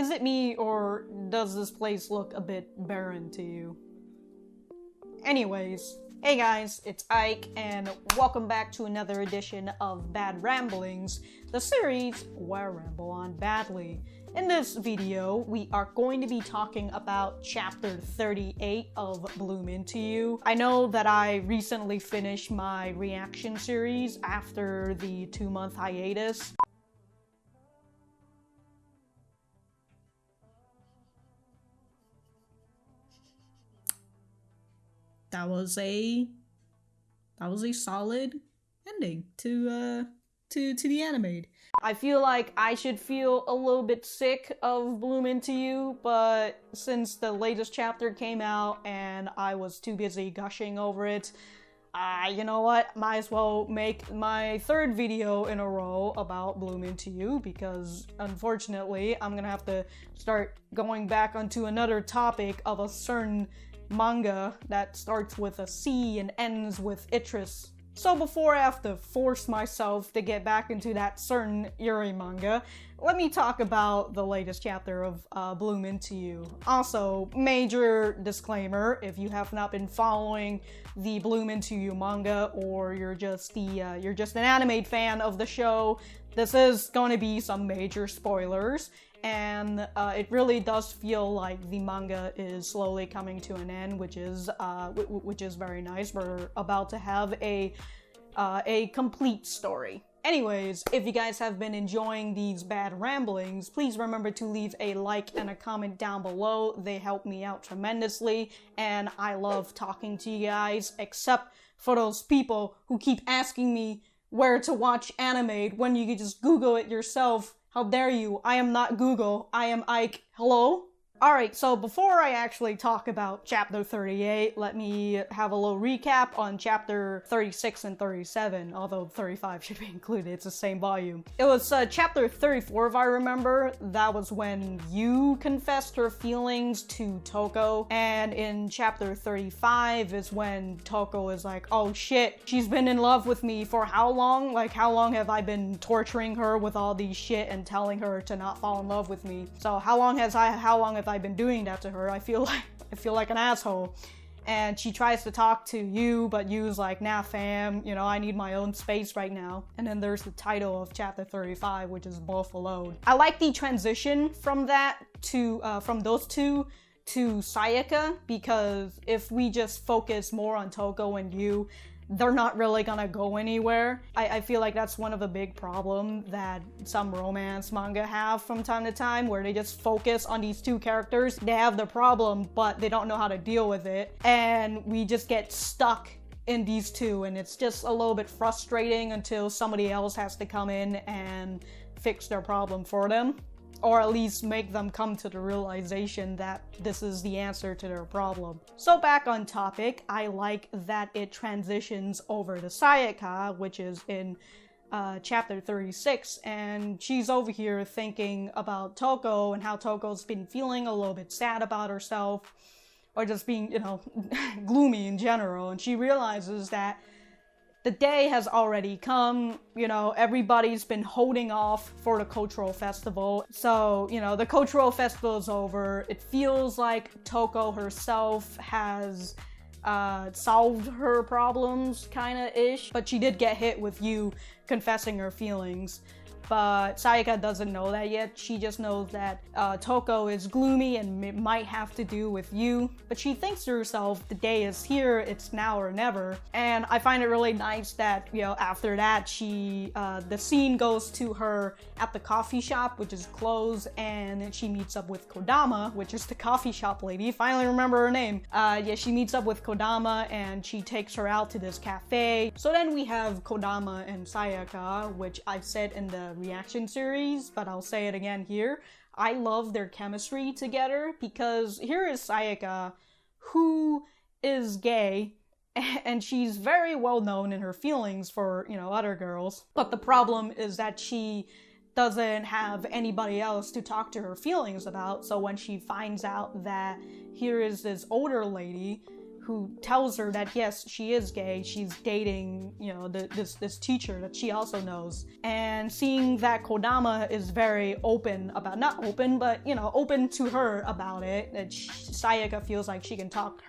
Is it me, or does this place look a bit barren to you? Anyways, hey guys, it's Ike, and welcome back to another edition of Bad Ramblings, the series where I ramble on badly. In this video, we are going to be talking about chapter 38 of Bloom Into You. I know that I recently finished my reaction series after the 2-month hiatus. That was a solid ending to the anime. I feel like I should feel a little bit sick of Bloom Into You, but since the latest chapter came out and I was too busy gushing over it, you know what? Might as well make my third video in a row about Bloom Into You, because unfortunately I'm gonna have to start going back onto another topic of a certain manga that starts with a C and ends with Itris. So before I have to force myself to get back into that certain Yuri manga, let me talk about the latest chapter of Bloom Into You. Also, major disclaimer, if you have not been following the Bloom Into You manga, or you're just an anime fan of the show, this is going to be some major spoilers. And it really does feel like the manga is slowly coming to an end, which is very nice. We're about to have a complete story. Anyways, if you guys have been enjoying these bad ramblings, please remember to leave a like and a comment down below. They help me out tremendously, and I love talking to you guys, except for those people who keep asking me where to watch anime when you can just Google it yourself. How dare you? I am not Google. I am Ike. Hello? Alright, so before I actually talk about chapter 38, let me have a little recap on chapter 36 and 37, although 35 should be included, it's the same volume. It was chapter 34, if I remember. That was when Yu confessed her feelings to Touko, and in chapter 35 is when Touko is like, oh shit, she's been in love with me for how long? Like, how long have I been torturing her with all these shit and telling her to not fall in love with me? So how long have I been doing that to her? I feel like an asshole. And she tries to talk to Yu, but Yu's like, nah fam, you know, I need my own space right now. And then there's the title of chapter 35, which is Both Alone. I like the transition from that to from those two to Sayaka, because if we just focus more on Touko and Yu, they're not really gonna go anywhere. I feel like that's one of the big problems that some romance manga have from time to time, where they just focus on these two characters. They have the problem, but they don't know how to deal with it. And we just get stuck in these two, and it's just a little bit frustrating until somebody else has to come in and fix their problem for them. Or at least make them come to the realization that this is the answer to their problem. So back on topic, I like that it transitions over to Sayaka, which is in chapter 36, and she's over here thinking about Touko and how Touko's been feeling a little bit sad about herself, or just being, you know, gloomy in general, and she realizes that the day has already come. You know, everybody's been holding off for the cultural festival. So, you know, the cultural festival is over. It feels like Touko herself has solved her problems, kinda-ish. But she did get hit with Yu confessing her feelings. But Sayaka doesn't know that yet. She just knows that Touko is gloomy and it might have to do with Yu. But she thinks to herself, the day is here, it's now or never. And I find it really nice that, you know, after that, the scene goes to her at the coffee shop, which is closed, and she meets up with Kodama, which is the coffee shop lady. Finally remember her name. Yeah, she meets up with Kodama and she takes her out to this cafe. So then we have Kodama and Sayaka, which I've said in the reaction series, but I'll say it again here. I love their chemistry together, because here is Sayaka, who is gay, and she's very well known in her feelings for, you know, other girls. But the problem is that she doesn't have anybody else to talk to her feelings about. So when she finds out that here is this older lady who tells her that yes, she is gay. She's dating, you know, this teacher that she also knows. And seeing that Kodama is very open about, not open, but, you know, open to her about it, that Sayaka feels like she can talk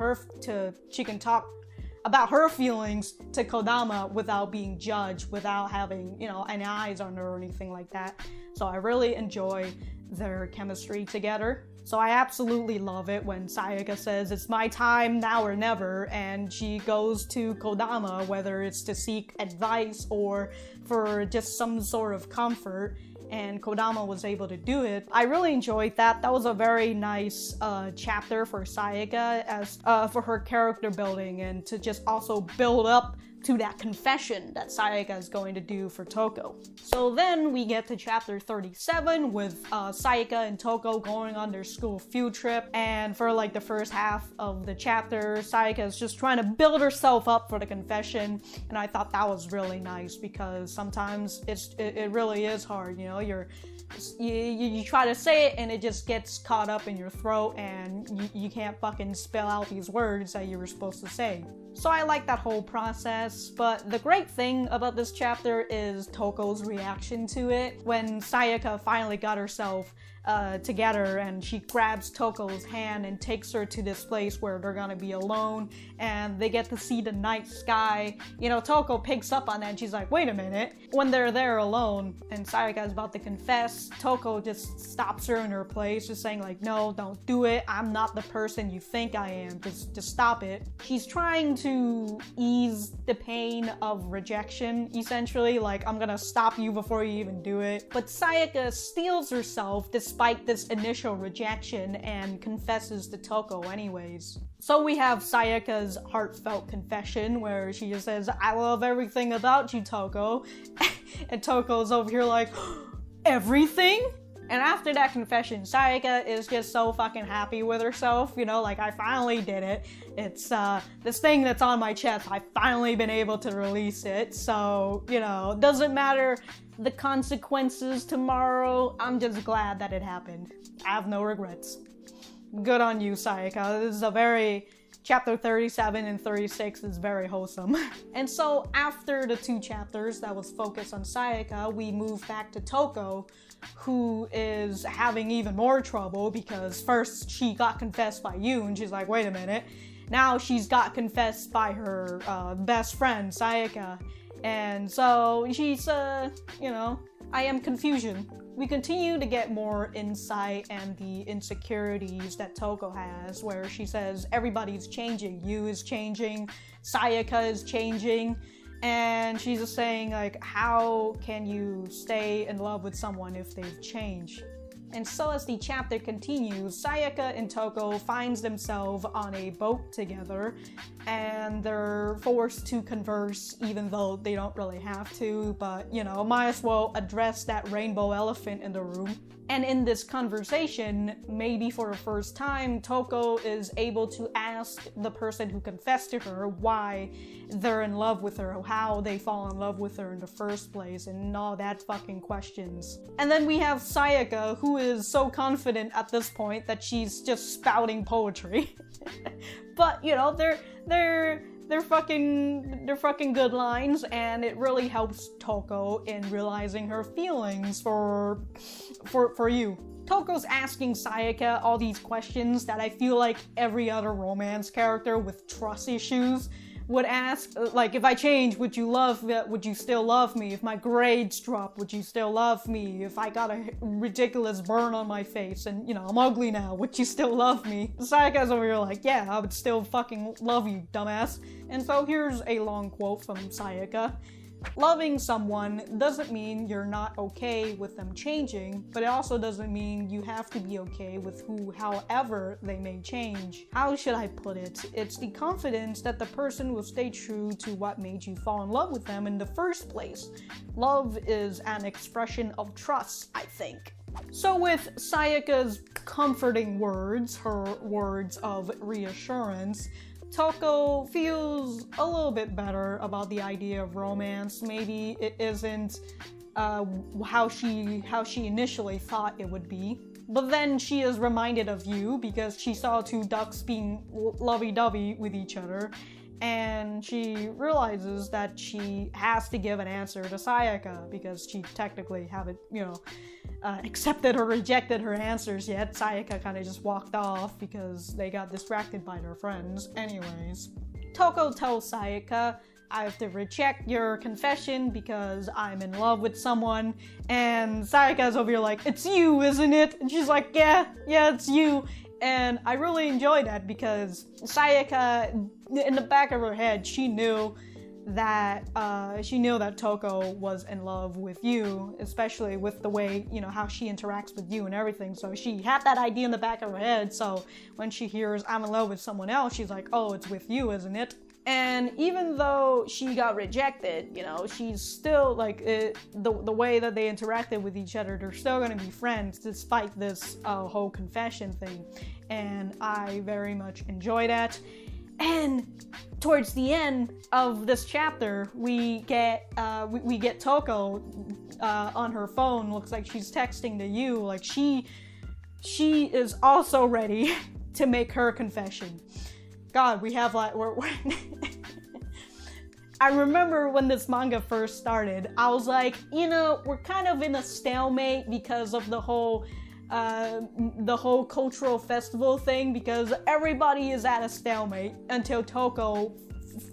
about her feelings to Kodama without being judged, without having, you know, any eyes on her or anything like that. So I really enjoy their chemistry together. So I absolutely love it when Sayaka says, "It's my time now or never," and she goes to Kodama, whether it's to seek advice or for just some sort of comfort, and Kodama was able to do it. I really enjoyed that. That was a very nice chapter for Sayaka as for her character building, and to just also build up to that confession that Sayaka is going to do for Touko. So then we get to chapter 37 with Sayaka and Touko going on their school field trip, and for like the first half of the chapter, Sayaka is just trying to build herself up for the confession, and I thought that was really nice because sometimes it really is hard, you know, you try to say it and it just gets caught up in your throat and you can't fucking spell out these words that you were supposed to say. So I like that whole process, but the great thing about this chapter is Touko's reaction to it. When Sayaka finally got herself together and she grabs Touko's hand and takes her to this place where they're gonna be alone and they get to see the night sky. You know, Touko picks up on that and she's like, wait a minute. When they're there alone and Sayaka is about to confess, Touko just stops her in her place, just saying like, no, don't do it. I'm not the person you think I am. Just stop it. She's trying to ease the pain of rejection, essentially, like, I'm gonna stop you before you even do it. But Sayaka steels herself despite this initial rejection and confesses to Touko anyways. So we have Sayaka's heartfelt confession where she just says, I love everything about you, Touko. And Touko's over here like, everything? And after that confession, Sayaka is just so fucking happy with herself, you know, like, I finally did it. It's, this thing that's on my chest, I've finally been able to release it, so, you know, doesn't matter the consequences tomorrow, I'm just glad that it happened. I have no regrets. Good on you, Sayaka. This is a very... Chapter 37 and 36 is very wholesome. And so after the two chapters that was focused on Sayaka, we move back to Touko, who is having even more trouble because first she got confessed by you and she's like, wait a minute. Now she's got confessed by her best friend, Sayaka. And so she's, you know, I am confusion. We continue to get more insight and the insecurities that Touko has, where she says everybody's changing. You is changing, Sayaka is changing, and she's just saying like, how can you stay in love with someone if they've changed? And so as the chapter continues, Sayaka and Touko finds themselves on a boat together and they're forced to converse even though they don't really have to, but you know, might as well address that rainbow elephant in the room. And in this conversation, maybe for the first time, Touko is able to ask the person who confessed to her why they're in love with her, how they fall in love with her in the first place, and all that fucking questions. And then we have Sayaka, who is so confident at this point that she's just spouting poetry. But, you know, they're fucking good lines, and it really helps Touko in realizing her feelings for you. Touko's asking Sayaka all these questions that I feel like every other romance character with trust issues would ask, like, if I change, would you still love me? If my grades drop, would you still love me? If I got a ridiculous burn on my face and, you know, I'm ugly now, would you still love me? Sayaka's over here like, yeah, I would still fucking love you, dumbass. And so here's a long quote from Sayaka. Loving someone doesn't mean you're not okay with them changing, but it also doesn't mean you have to be okay with however they may change. How should I put it? It's the confidence that the person will stay true to what made you fall in love with them in the first place. Love is an expression of trust, I think. So with Sayaka's comforting words, her words of reassurance, Touko feels a little bit better about the idea of romance. Maybe it isn't how she initially thought it would be. But then she is reminded of you because she saw two ducks being lovey-dovey with each other, and she realizes that she has to give an answer to Sayaka because she technically haven't, accepted or rejected her answers yet. Sayaka kind of just walked off because they got distracted by their friends. Anyways, Touko tells Sayaka, I have to reject your confession because I'm in love with someone, and Sayaka's over here like, it's you, isn't it? And she's like, yeah, it's you. And I really enjoy that because Sayaka, in the back of her head, she knew that Touko was in love with you, especially with the way, how she interacts with you and everything. So she had that idea in the back of her head. So when she hears I'm in love with someone else, she's like, oh, it's with you, isn't it? And even though she got rejected, she's still like, the way that they interacted with each other, they're still gonna be friends despite this whole confession thing. And I very much enjoy that. And towards the end of this chapter, we get Touko on her phone. Looks like she's texting to you. Like she is also ready to make her confession. God, we have like we're I remember when this manga first started, I was like, we're kind of in a stalemate because of the whole cultural festival thing, because everybody is at a stalemate until Touko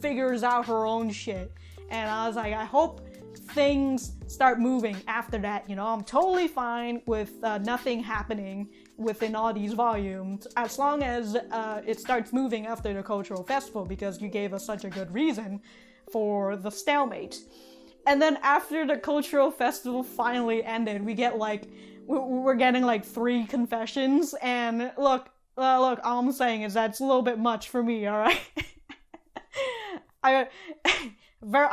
figures out her own shit. And I was like, I hope things start moving after that. I'm totally fine with nothing happening within all these volumes as long as it starts moving after the cultural festival, because you gave us such a good reason for the stalemate. And then after the cultural festival finally ended, we get we're getting like 3 confessions, and look, all I'm saying is that it's a little bit much for me, alright? I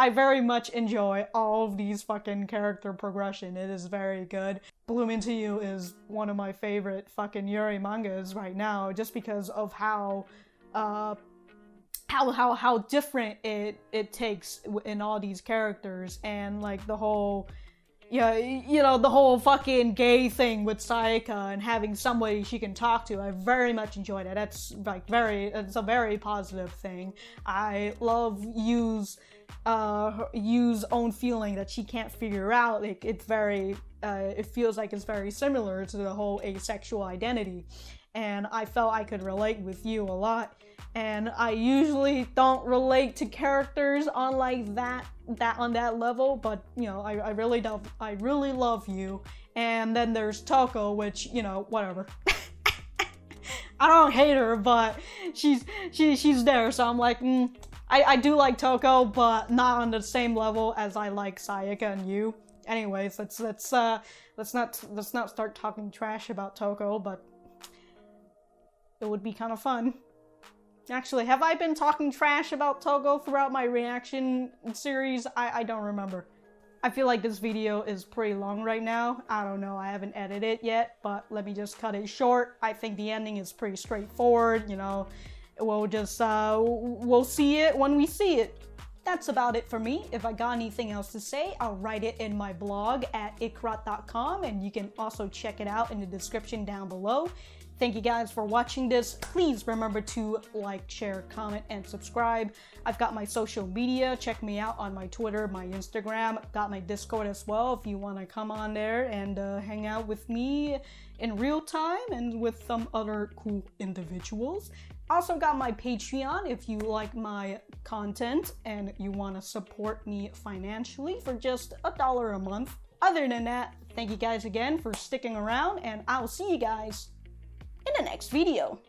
very much enjoy all of these fucking character progression. It is very good. Bloom Into You is one of my favorite fucking Yuri mangas right now, just because of how different it takes in all these characters, and like the whole the whole fucking gay thing with Sayaka and having somebody she can talk to. I very much enjoy that. It's a very positive thing. I love Yu's own feeling that she can't figure out. Like it feels like it's very similar to the whole asexual identity, and I felt I could relate with you a lot. And I usually don't relate to characters on like that on that level, but I really love you. And then there's Touko, which whatever. I don't hate her, but she's there, so I'm like, I do like Touko, but not on the same level as I like Sayaka and you. Anyways, let's not start talking trash about Touko, but it would be kind of fun. Actually, have I been talking trash about Touko throughout my reaction series? I don't remember. I feel like this video is pretty long right now. I don't know, I haven't edited it yet, but let me just cut it short. I think the ending is pretty straightforward, We'll just, we'll see it when we see it. That's about it for me. If I got anything else to say, I'll write it in my blog at ikrat.com, and you can also check it out in the description down below. Thank you guys for watching this. Please remember to like, share, comment, and subscribe. I've got my social media. Check me out on my Twitter, my Instagram. Got my Discord as well if you want to come on there and hang out with me in real time and with some other cool individuals. Also got my Patreon if you like my content and you want to support me financially for just $1 a month. Other than that, thank you guys again for sticking around, and I'll see you guys in the next video.